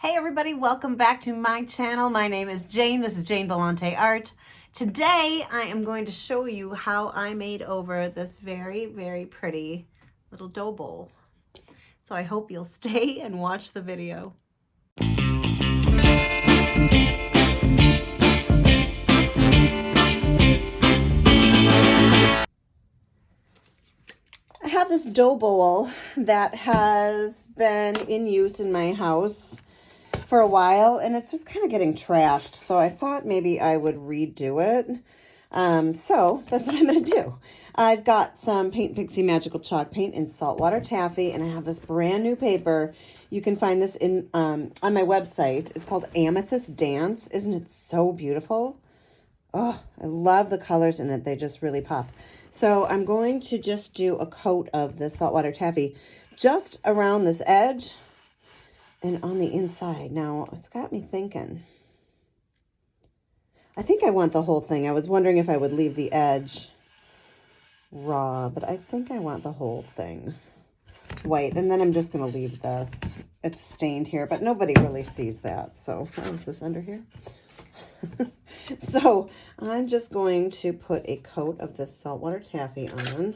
Hey everybody, welcome back to my channel. My name is Jane. This is Jane Volante Art. Today I am going to show you how I made over this very, very pretty little dough bowl. So I hope you'll stay and watch the video. I have this dough bowl that has been in use in my house for a while, and it's just kind of getting trashed. So I thought maybe I would redo it. So that's what I'm going to do. I've got some Paint Pixie Magical Chalk Paint in Saltwater Taffy, and I have this brand new paper. You can find this in on my website. It's called Amethyst Dance. Isn't it so beautiful? Oh, I love the colors in it. They just really pop. So I'm going to just do a coat of this Saltwater Taffy just around this edge and on the inside. Now, it's got me thinking. I think I want the whole thing. I was wondering if I would leave the edge raw, but I think I want the whole thing white. And then I'm just going to leave this. It's stained here, but nobody really sees that. So, how is this under here? So, I'm just going to put a coat of this Saltwater Taffy on.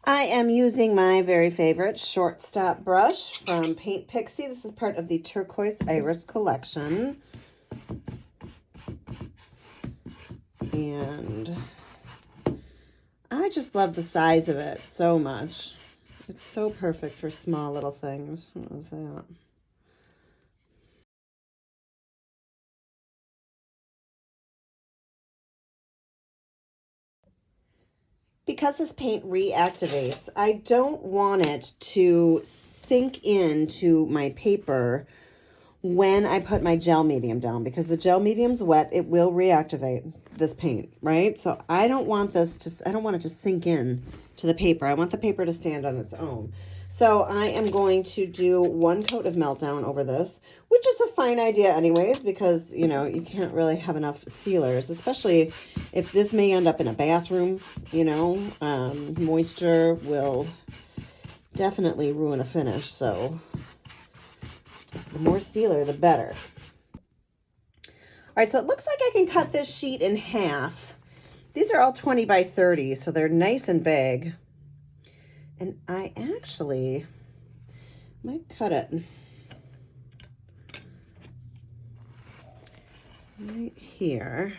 I am using my very favorite shortstop brush from Paint Pixie. This is part of the Turquoise Iris collection. And I just love the size of it so much. It's so perfect for small little things. What was that? Because this paint reactivates, I don't want it to sink into my paper when I put my gel medium down, because the gel medium's wet, it will reactivate this paint, right? So I don't want I don't want it to sink in to the paper. I want the paper to stand on its own. So I am going to do one coat of Meltdown over this, which is a fine idea anyways, because, you know, you can't really have enough sealers, especially if this may end up in a bathroom, you know. Moisture will definitely ruin a finish, so the more sealer, the better. All right, so it looks like I can cut this sheet in half. These are all 20 by 30, so they're nice and big. And I actually might cut it right here.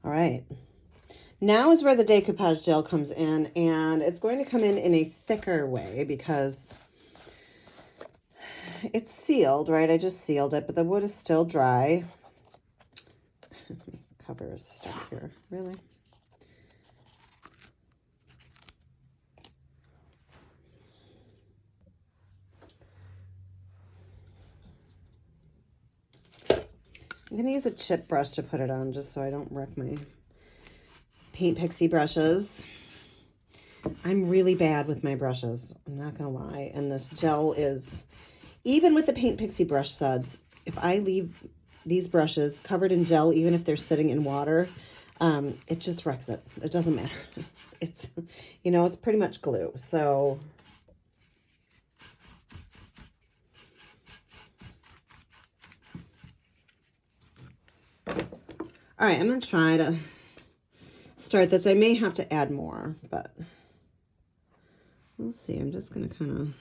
All right. Now is where the decoupage gel comes in, and it's going to come in a thicker way because it's sealed, right? I just sealed it, but the wood is still dry. Cover is stuck here, really? I'm going to use a chip brush to put it on just so I don't wreck my Paint Pixie brushes. I'm really bad with my brushes, I'm not going to lie. And this gel is, even with the Paint Pixie brush suds, if I leave these brushes covered in gel, even if they're sitting in water, it just wrecks it. It doesn't matter. It's, you know, it's pretty much glue. So all right, I'm going to try to start this. I may have to add more, but we'll see. I'm just going to kind of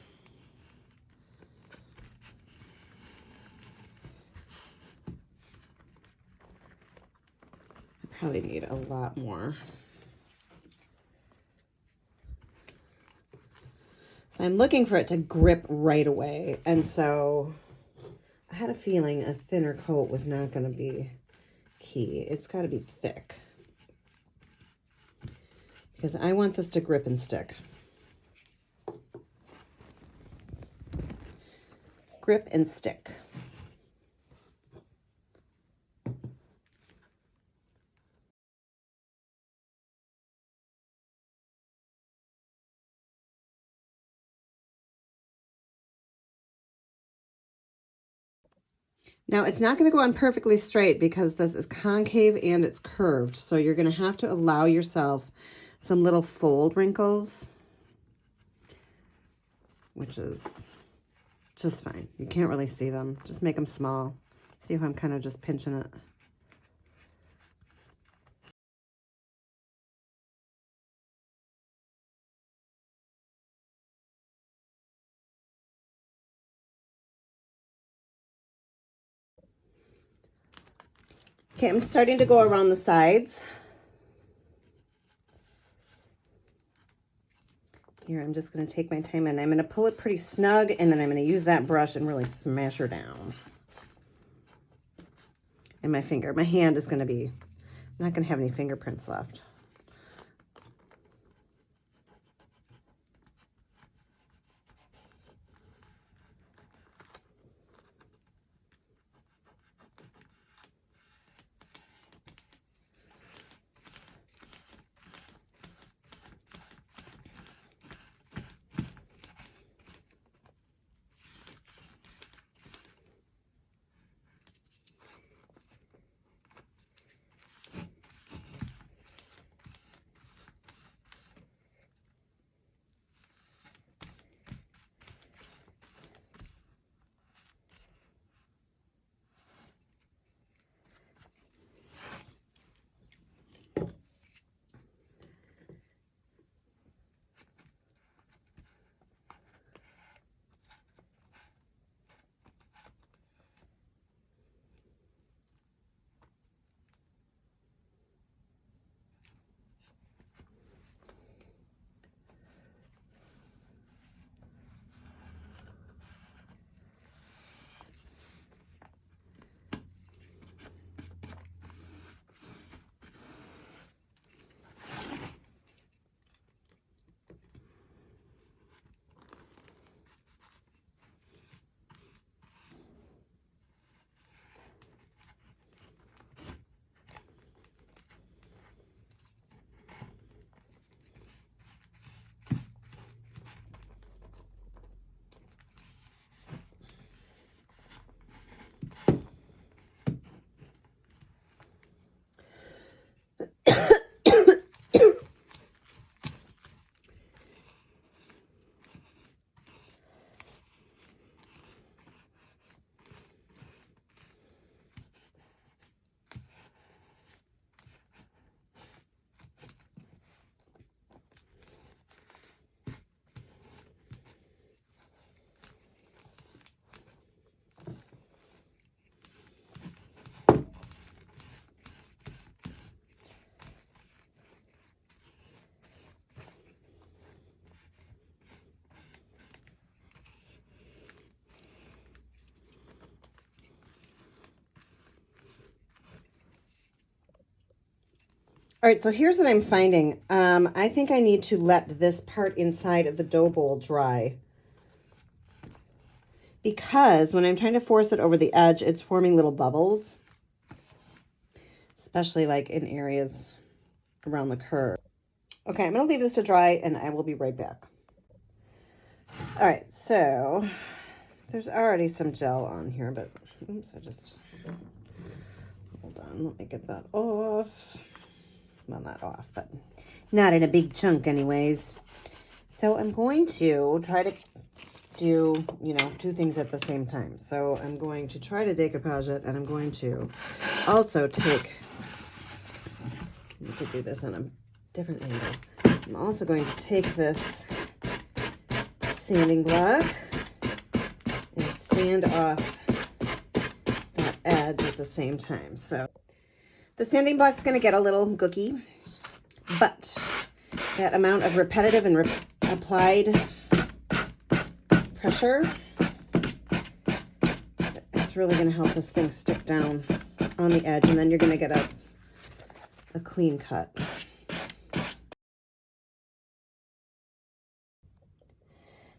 probably need a lot more. So I'm looking for it to grip right away. And so I had a feeling a thinner coat was not going to be key. It's got to be thick, because I want this to grip and stick. Grip and stick. Now, it's not going to go on perfectly straight because this is concave and it's curved. So you're going to have to allow yourself some little fold wrinkles, which is just fine. You can't really see them. Just make them small. See how I'm kind of just pinching it. Okay, I'm starting to go around the sides. Here, I'm just going to take my time and I'm going to pull it pretty snug, and then I'm going to use that brush and really smash her down. And my finger, my hand is going to be, I'm not going to have any fingerprints left. All right, so here's what I'm finding. I think I need to let this part inside of the dough bowl dry, because when I'm trying to force it over the edge, it's forming little bubbles, especially like in areas around the curve. Okay, I'm going to leave this to dry and I will be right back. All right, so there's already some gel on here, but oops, hold on, let me get that off. Well, not off, but not in a big chunk anyways. So I'm going to try to do, two things at the same time. So I'm going to try to decoupage it, and I'm going to also take, let me do this on a different angle. I'm also going to take this sanding block and sand off that edge at the same time. So the sanding block's going to get a little gooky, but that amount of repetitive and applied pressure, it's really going to help this thing stick down on the edge, and then you're going to get a clean cut.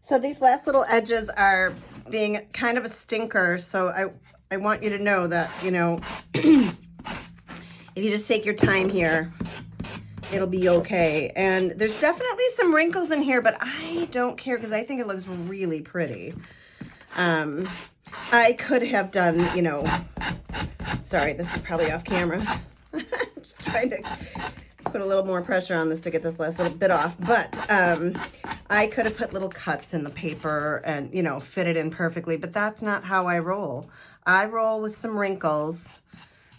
So these last little edges are being kind of a stinker, so I want you to know that, if you just take your time here, it'll be okay. And there's definitely some wrinkles in here, but I don't care because I think it looks really pretty. I could have done, you know, sorry, this is probably off camera. I'm just trying to put a little more pressure on this to get this last little bit off. But I could have put little cuts in the paper and, you know, fit it in perfectly. But that's not how I roll. I roll with some wrinkles.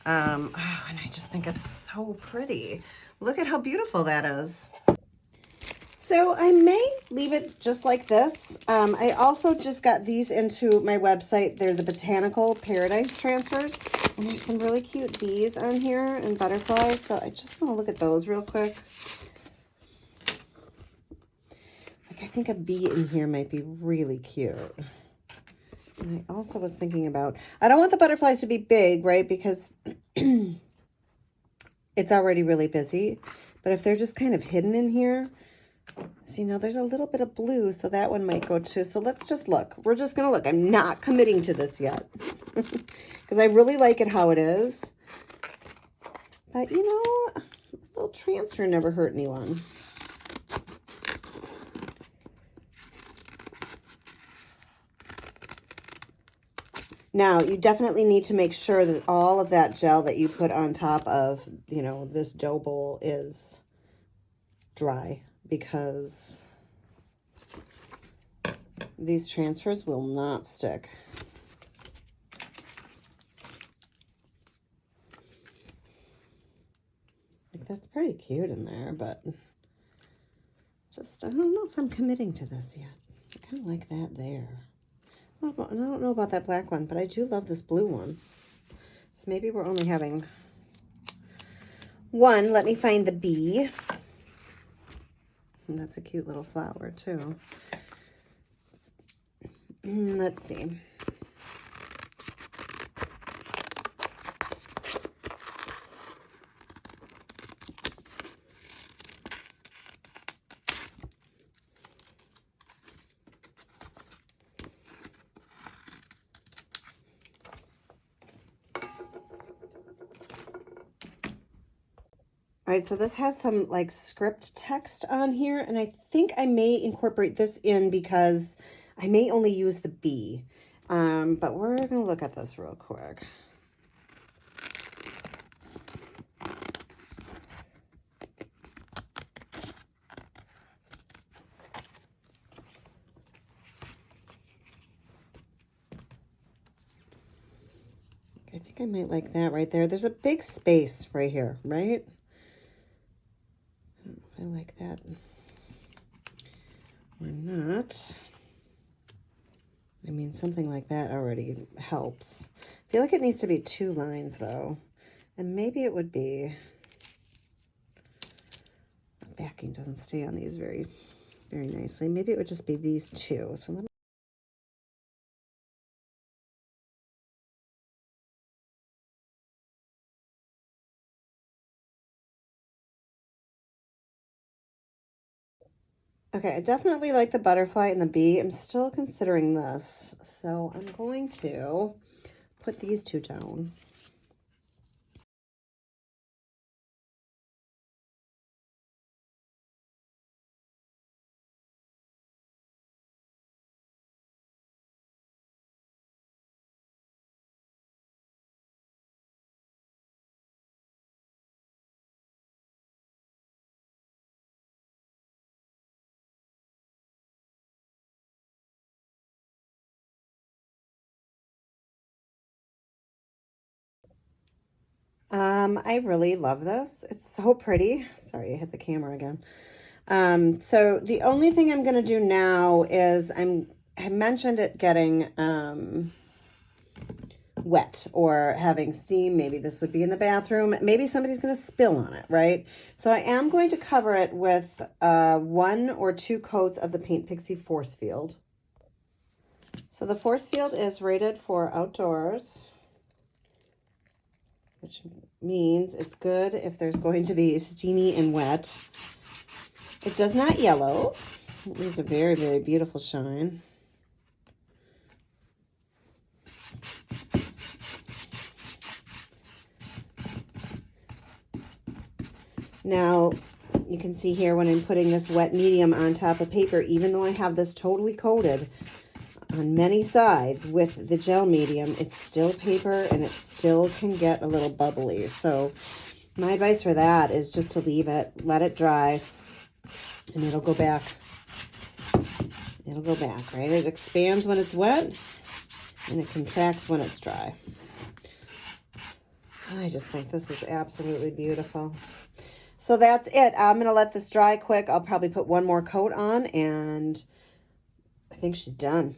And I just think it's so pretty. Look at how beautiful that is. So I may leave it just like this. I also just got these into my website. They're the Botanical Paradise transfers. And there's some really cute bees on here and butterflies. So I just want to look at those real quick. Like, I think a bee in here might be really cute. And I also was thinking about, I don't want the butterflies to be big, right? Because it's already really busy. But if they're just kind of hidden in here, see, now there's a little bit of blue, so that one might go too. So let's just look. We're just going to look. I'm not committing to this yet because I really like it how it is. But, you know, a little transfer never hurt anyone. Now, you definitely need to make sure that all of that gel that you put on top of, you know, this dough bowl is dry, because these transfers will not stick. Like, that's pretty cute in there, but just, I don't know if I'm committing to this yet. I kind of like that there. I don't know about that black one, but I do love this blue one. So maybe we're only having one. Let me find the bee. And that's a cute little flower too. Let's see. All right, so this has some like script text on here, and I think I may incorporate this in because I may only use the B. But we're going to look at this real quick. I think I might like that right there. There's a big space right here, right? I like that or not. I mean, something like that already helps. I feel like it needs to be 2 lines though. And maybe it would be, the backing doesn't stay on these very nicely. Maybe it would just be these 2. So let me, okay, I definitely like the butterfly and the bee. I'm still considering this. So I'm going to put these 2 down. I really love this. It's so pretty. Sorry, I hit the camera again. So the only thing I'm going to do now is I mentioned it getting wet or having steam. Maybe this would be in the bathroom. Maybe somebody's going to spill on it, right? So I am going to cover it with 1 or 2 coats of the Paint Pixie Force Field. So the Force Field is rated for outdoors, which means it's good if there's going to be steamy and wet. It does not yellow. It leaves a very, very beautiful shine. Now, you can see here when I'm putting this wet medium on top of paper, even though I have this totally coated, on many sides with the gel medium, it's still paper and it still can get a little bubbly. So my advice for that is just to leave it, let it dry, and it'll go back. It'll go back, right? It expands when it's wet and it contracts when it's dry. I just think this is absolutely beautiful. So that's it. I'm going to let this dry quick. I'll probably put one more coat on and I think she's done.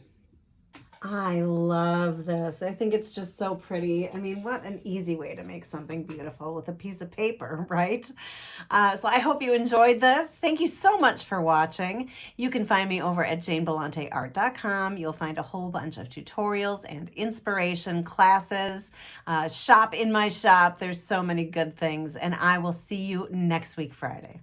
I love this. I think it's just so pretty. I mean, what an easy way to make something beautiful with a piece of paper, right? So I hope you enjoyed this. Thank you so much for watching. You can find me over at janebelanteart.com. You'll find a whole bunch of tutorials and inspiration classes. Shop in my shop. There's so many good things. And I will see you next week, Friday.